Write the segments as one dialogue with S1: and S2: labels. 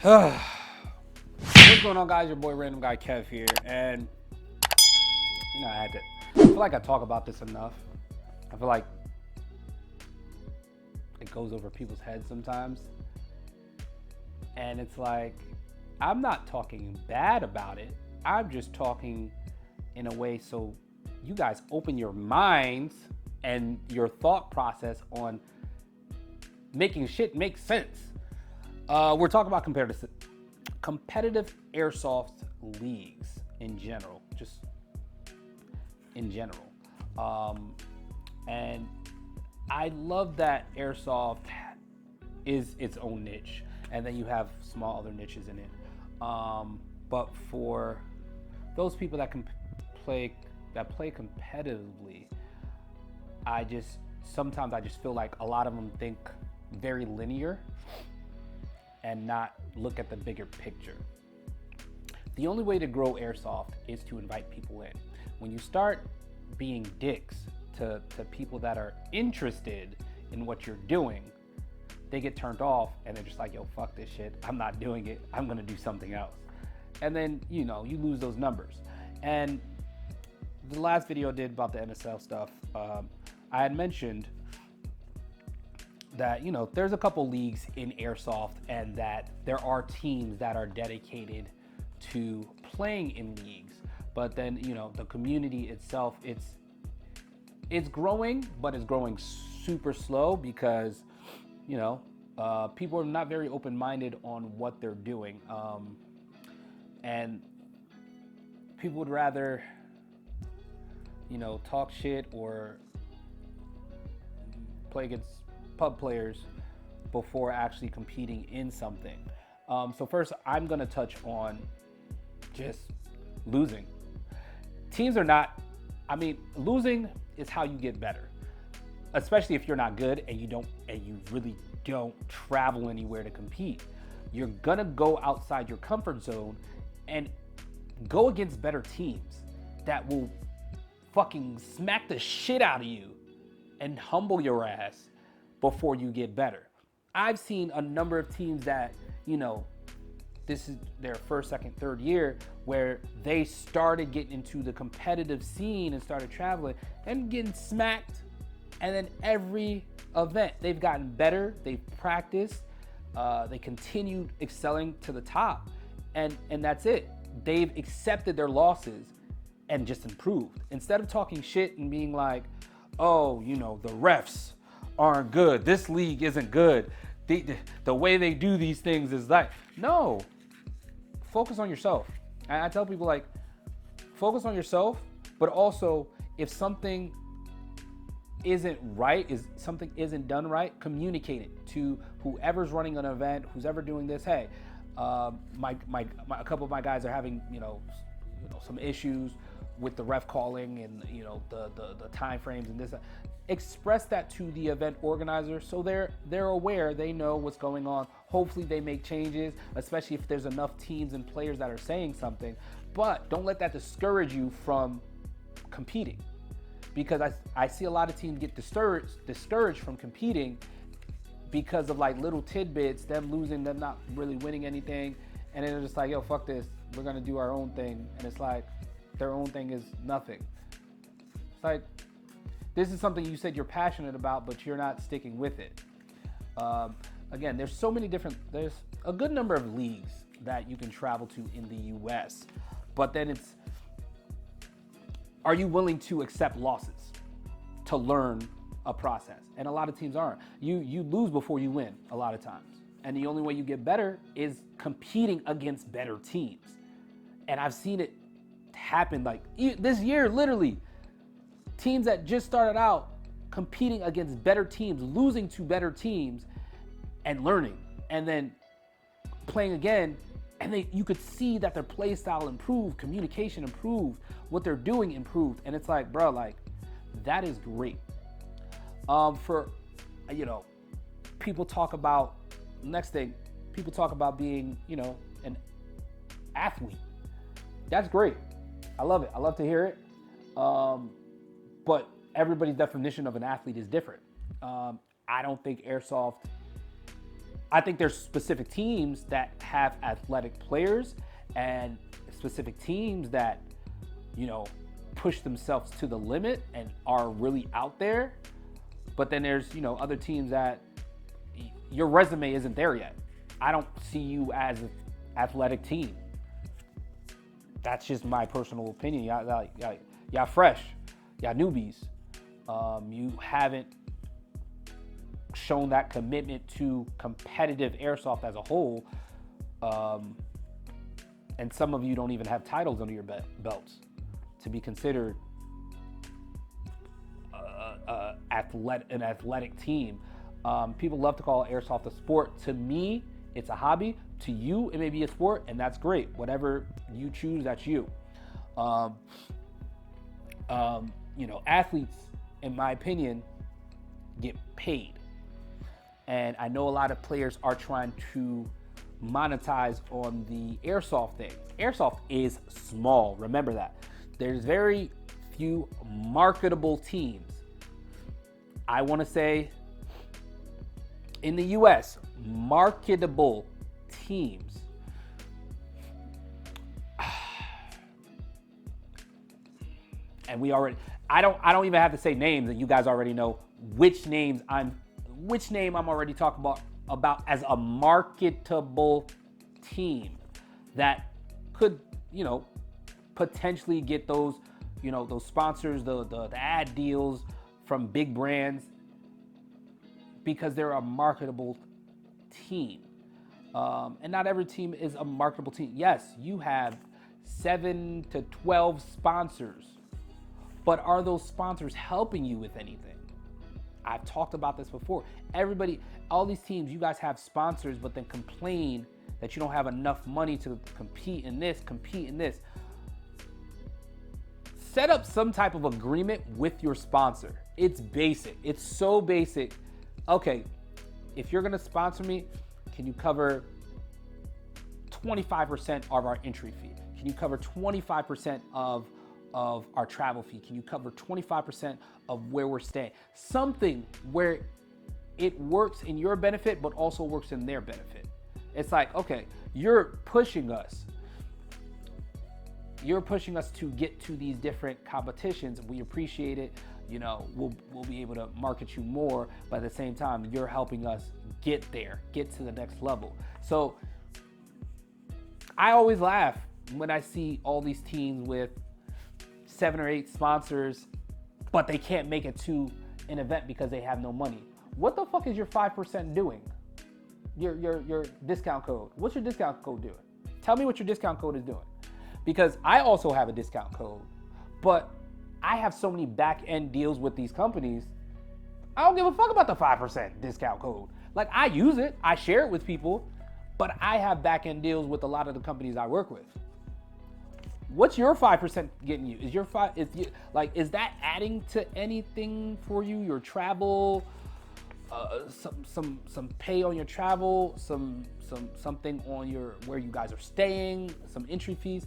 S1: What's going on, guys? Your boy Random Guy Kev here, and I feel like I talk about this enough. I feel like it goes over people's heads sometimes, and it's like I'm not talking bad about it. I'm just talking in a way so you guys open your minds and your thought process on making shit make sense. We're talking about competitive airsoft leagues in general, just in general. And I love that airsoft is its own niche, and then you have small other niches in it. But for those people that can play competitively, sometimes I just feel like a lot of them think very linear and not look at the bigger picture. The only way to grow airsoft is to invite people in. When you start being dicks to people that are interested in what you're doing, they get turned off and they're just like, yo, fuck this shit. I'm not doing it. I'm gonna do something else. And then, you lose those numbers. And the last video I did about the NSL stuff, I had mentioned that there's a couple leagues in airsoft, and that there are teams that are dedicated to playing in leagues. But then the community itself, it's growing, but it's growing super slow because people are not very open-minded on what they're doing, and people would rather talk shit or play against pub players before actually competing in something. So first, I'm gonna touch on just losing. Teams are not, losing is how you get better, especially if you're not good and you really don't travel anywhere to compete. You're gonna go outside your comfort zone and go against better teams that will fucking smack the shit out of you and humble your ass before you get better. I've seen a number of teams that, this is their first, second, third year, where they started getting into the competitive scene and started traveling and getting smacked. And then every event, they've gotten better, they've practiced, they continued excelling to the top. And that's it. They've accepted their losses and just improved. Instead of talking shit and being like, oh, the refs aren't good, this league isn't good, the way they do these things is like, no, focus on yourself. I tell people, like, focus on yourself, but also if something isn't right, something isn't done right, communicate it to whoever's running an event, who's ever doing this. Hey, a couple of my guys are having some issues with the ref calling and the time frames and this. Express that to the event organizer so they're aware, they know what's going on. Hopefully they make changes, especially if there's enough teams and players that are saying something. But don't let that discourage you from competing, because I see a lot of teams get discouraged from competing because of like little tidbits, them losing, them not really winning anything, and then they're just like, yo, fuck this, we're gonna do our own thing. And it's like their own thing is nothing. It's like, this is something you said you're passionate about, but you're not sticking with it. Again, there's a good number of leagues that you can travel to in the US, but then are you willing to accept losses to learn a process? And a lot of teams aren't. You lose before you win a lot of times. And the only way you get better is competing against better teams. And I've seen it happen like this year, literally. Teams that just started out competing against better teams, losing to better teams and learning, and then playing again, and you could see that their play style improved, communication improved, what they're doing improved. And it's like, bro, like, that is great. For people talk about, next thing, people talk about being, an athlete. That's great. I love it. I love to hear it. But everybody's definition of an athlete is different. I don't think airsoft I think there's specific teams that have athletic players and specific teams that, push themselves to the limit and are really out there. But then there's, other teams that your resume isn't there yet. I don't see you as an athletic team. That's just my personal opinion. Y'all fresh, y'all newbies. You haven't shown that commitment to competitive airsoft as a whole. And some of you don't even have titles under your belts to be considered an athletic team. People love to call airsoft a sport. To me, it's a hobby. To you, it may be a sport, and that's great. Whatever you choose, that's you. Athletes, in my opinion, get paid. And I know a lot of players are trying to monetize on the airsoft thing. Airsoft is small, remember that. There's very few marketable teams. I want to say in the US, marketable teams. And I don't even have to say names, and you guys already know which name I'm already talking about as a marketable team that could, potentially get those sponsors, the ad deals from big brands because they're a marketable team. And not every team is a marketable team. Yes, you have 7 to 12 sponsors, but are those sponsors helping you with anything? I've talked about this before. All these teams, you guys have sponsors, but then complain that you don't have enough money to compete in this. Set up some type of agreement with your sponsor. It's basic. It's so basic. Okay, if you're gonna sponsor me, can you cover 25% of our entry fee? Can you cover 25% of our travel fee? Can you cover 25% of where we're staying? Something where it works in your benefit, but also works in their benefit. It's like, okay, you're pushing us to get to these different competitions. We appreciate it. We'll be able to market you more, but at the same time, you're helping us get to the next level. So I always laugh when I see all these teams with 7 or 8 sponsors, but they can't make it to an event because they have no money. What the fuck is your 5% doing? Your discount code. What's your discount code doing? Tell me what your discount code is doing. Because I also have a discount code, but I have so many back end deals with these companies. I don't give a fuck about the 5% discount code. Like, I use it, I share it with people, but I have back end deals with a lot of the companies I work with. What's your 5% getting you? Is that adding to anything for you? Your travel, some pay on your travel, something on where you guys are staying, some entry fees.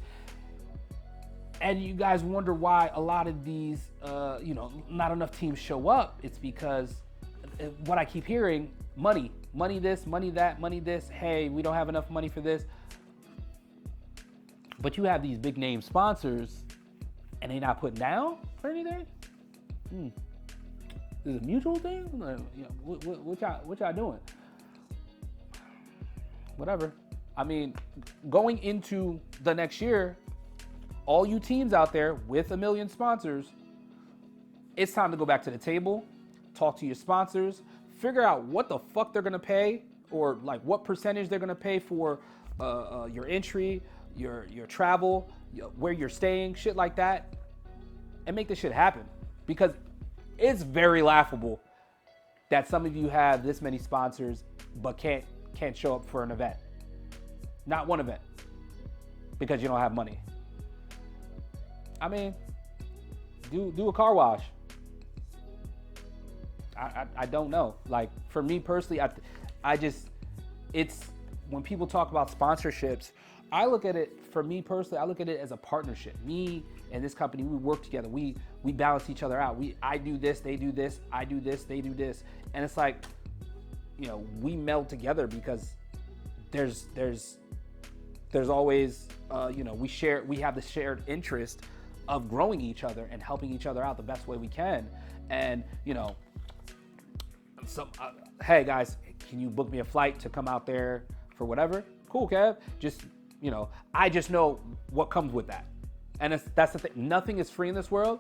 S1: And you guys wonder why a lot of these, not enough teams show up. It's because what I keep hearing, money this, money that, money this. Hey, we don't have enough money for this. But you have these big name sponsors and they not putting down for anything? Is it a mutual thing? What y'all doing? Whatever. I mean, going into the next year, all you teams out there with 1 million sponsors, it's time to go back to the table, talk to your sponsors, figure out what the fuck they're gonna pay, or like what percentage they're gonna pay for your entry, your travel, where you're staying, shit like that, and make this shit happen. Because it's very laughable that some of you have this many sponsors but can't show up for an event. Not one event. Because you don't have money. I mean, do a car wash. I don't know. Like, for me personally, it's when people talk about sponsorships, I look at it, for me personally, I look at it as a partnership. Me and this company, we work together. We balance each other out. I do this, they do this. I do this, they do this. And it's like, we meld together because there's always, we have the shared interest of growing each other and helping each other out the best way we can. And, hey guys, can you book me a flight to come out there for whatever? Cool, Kev. Just, I just know what comes with that. And that's the thing. Nothing is free in this world.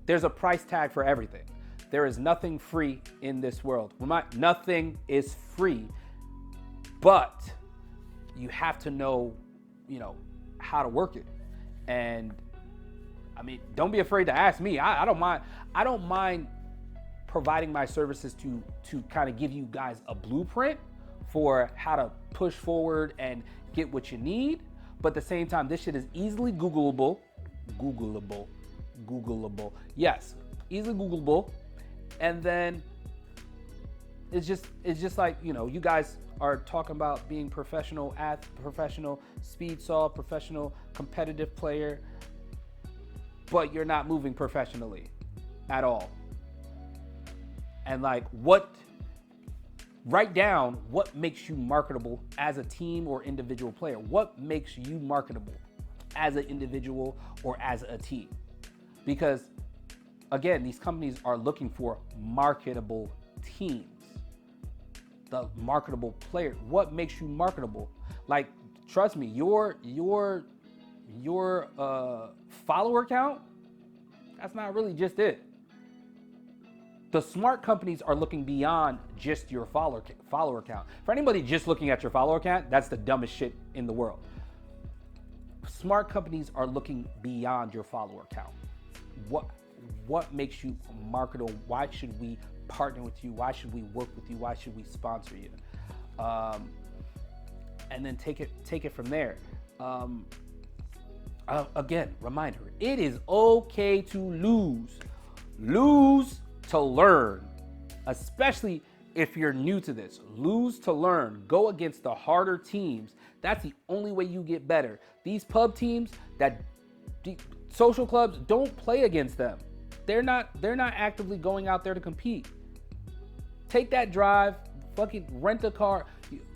S1: There's a price tag for everything. There is nothing free in this world. Nothing is free, but you have to know, how to work it. And I mean, don't be afraid to ask me. I don't mind. I don't mind providing my services to kind of give you guys a blueprint for how to push forward and get what you need. But at the same time, this shit is easily Googleable. Yes, easily Googleable. And then it's just like, you guys are talking about being professional speed saw, professional competitive player, but you're not moving professionally at all. And write down what makes you marketable as a team or individual player. What makes you marketable as an individual or as a team? Because again, these companies are looking for marketable teams, the marketable player. What makes you marketable? Trust me, your follower count, that's not really just it. The smart companies are looking beyond just your follower count. For anybody just looking at your follower count, that's the dumbest shit in the world. Smart companies are looking beyond your follower count. What makes you marketable? Why should we partner with you? Why should we work with you? Why should we sponsor you? And then take it from there. Again, reminder, it is okay to lose. Lose to learn, especially if you're new to this. Lose to learn. Go against the harder teams. That's the only way you get better. These pub teams, social clubs, don't play against them. They're not actively going out there to compete. Take that drive, fucking rent a car.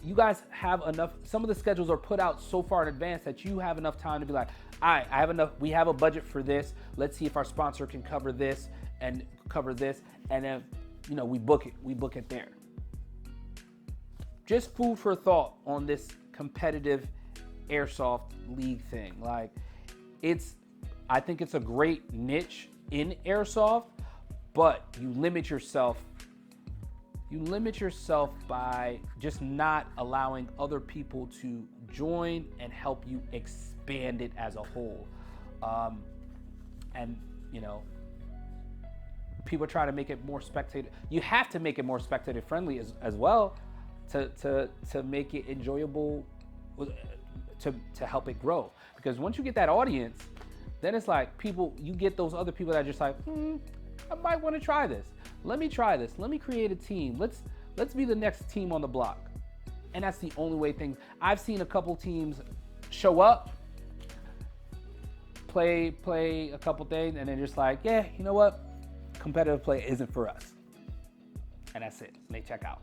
S1: You guys have enough. Some of the schedules are put out so far in advance that you have enough time to be like, all right, I have enough. We have a budget for this. Let's see if our sponsor can cover this and cover this. And then, we book it there. Just food for thought on this competitive airsoft league thing. I think it's a great niche in airsoft, but you limit yourself by just not allowing other people to join and help you expand it as a whole. People try to make it more spectator. You have to make it more spectator friendly as well to make it enjoyable, to help it grow. Because once you get that audience, then it's like you get those other people that are just like, I might want to try this. Let me try this. Let me create a team. Let's be the next team on the block. And that's the only way I've seen a couple teams show up, play a couple things, and then just like, yeah, you know what? Competitive play isn't for us. And that's it. And they check out.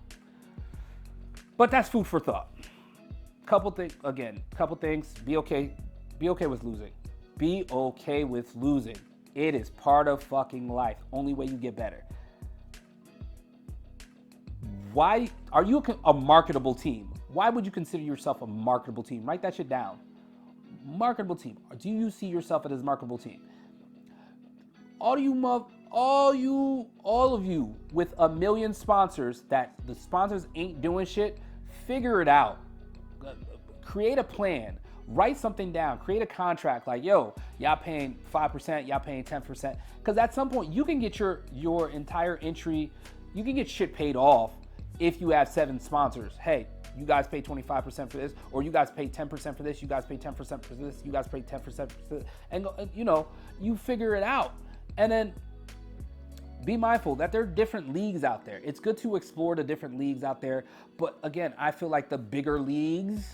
S1: But that's food for thought. Couple things. Be okay with losing. Be okay with losing. It is part of fucking life. Only way you get better. Why are you a marketable team? Why would you consider yourself a marketable team? Write that shit down. Marketable team. Do you see yourself as a marketable team? All of you with 1 million sponsors that the sponsors ain't doing shit, figure it out. Create a plan. Write something down. Create a contract like, yo, y'all paying 5%, y'all paying 10%. Because at some point you can get your entire entry, you can get shit paid off if you have 7 sponsors. Hey, you guys pay 25% for this, or you guys pay 10% for this, you guys pay 10% for this, you guys pay 10% for this, and you figure it out. And then be mindful that there are different leagues out there. It's good to explore the different leagues out there, but again, I feel like the bigger leagues,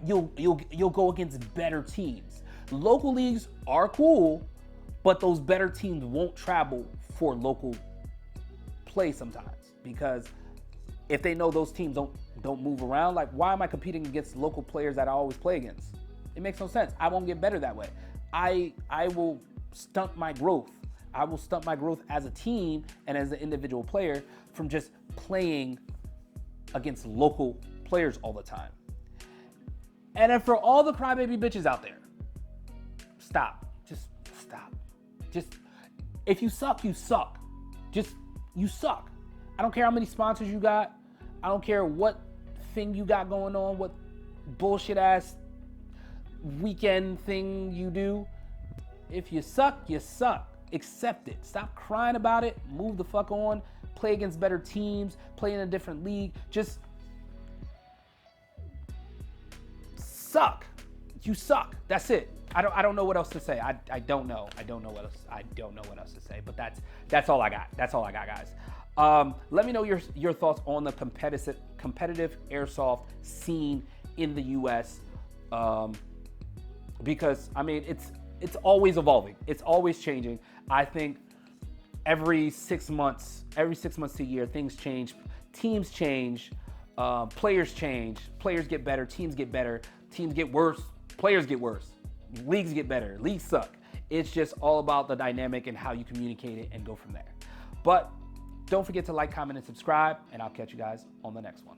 S1: you'll go against better teams. Local leagues are cool, but those better teams won't travel for local play sometimes because if they know those teams don't move around, like, why am I competing against local players that I always play against? It makes no sense. I won't get better that way. I will stunt my growth. I will stunt my growth as a team and as an individual player from just playing against local players all the time. And then for all the crybaby bitches out there, stop. Just stop. Just, if you suck, you suck. Just, you suck. I don't care how many sponsors you got. I don't care what thing you got going on, what bullshit ass weekend thing you do. If you suck, you suck. Accept it. Stop crying about it. Move the fuck on. Play against better teams. Play in a different league. Just suck. You suck. That's it. I don't know what else to say. I don't know. I don't know what else to say. But that's all I got. That's all I got, guys. Let me know your thoughts on the competitive airsoft scene in the U.S. Because I mean it's always evolving. It's always changing. I think every 6 months to a year, things change, teams change, players change, players get better, teams get better, teams get worse, players get worse, leagues get better, leagues suck. It's just all about the dynamic and how you communicate it and go from there. But don't forget to like, comment, and subscribe, and I'll catch you guys on the next one.